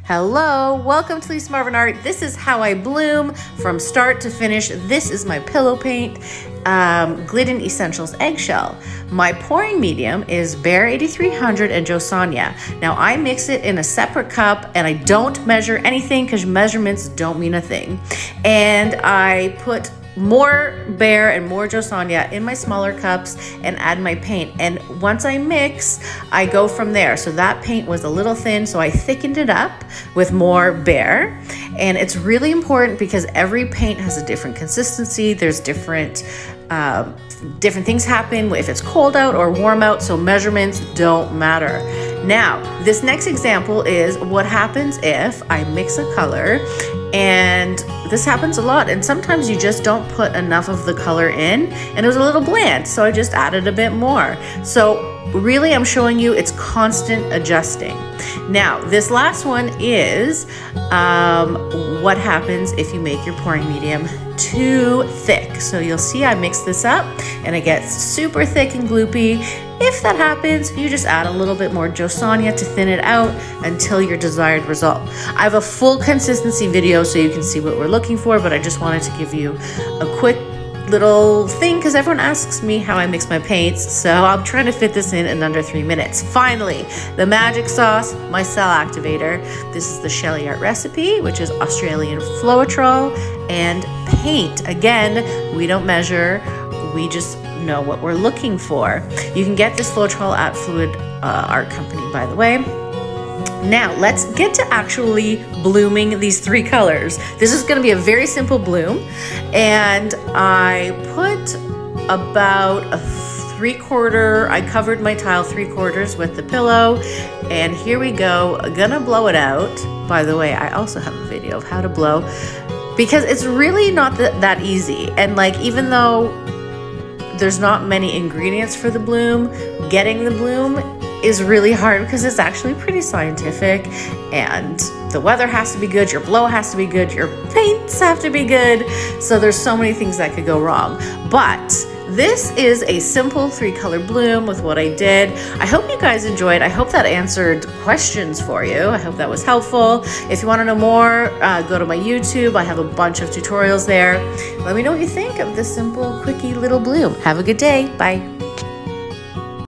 Hello, welcome to Lisa Marvin Art. This is how I bloom from start to finish. This is my pillow paint, Glidden Essentials Eggshell. My pouring medium is behr 8300 and josonja. Now I mix it in a separate cup and I don't measure anything because measurements don't mean a thing. And I put more behr and more josonja in my smaller cups and add my paint, and once I mix I go from there. So that paint was a little thin, so I thickened it up with more behr. And it's really important because every paint has a different consistency. There's different things happen if it's cold out or warm out, so measurements don't matter. Now this next example is what happens if I mix a color, and this happens a lot, and sometimes you just don't put enough of the color in and it was a little bland, so I just added a bit more. So really I'm showing you it's constant adjusting. Now this last one is what happens if you make your pouring medium too thick. So you'll see I mix this up and it gets super thick and gloopy. If that happens, you just add a little bit more josonja to thin it out until your desired result. I have a full consistency video so you can see what we're looking for, but I just wanted to give you a quick little thing because everyone asks me how I mix my paints, so I'm trying to fit this in under 3 minutes. Finally, the magic sauce, my cell activator. This is the Shelly Art recipe, which is Australian Floetrol and paint. Again, we don't measure, we just know what we're looking for. You can get this Floetrol at Fluid Art Company, by the way. Now let's get to actually blooming these 3 colors. This is going to be a very simple bloom, and I put about a 3/4, I covered my tile 3/4 with the pillow, and here we go. I'm gonna blow it out. By the way, I also have a video of how to blow because it's really not that easy, and like even though there's not many ingredients for the bloom, getting the bloom is really hard because it's actually pretty scientific, and the weather has to be good, your blow has to be good, your paints have to be good, so there's so many things that could go wrong. But this is a simple 3-color bloom with what I did. I hope you guys enjoyed. I hope that answered questions for you. I hope that was helpful. If you want to know more, go to my YouTube. I have a bunch of tutorials there. Let me know what you think of this simple, quickie little bloom. Have a good day. Bye.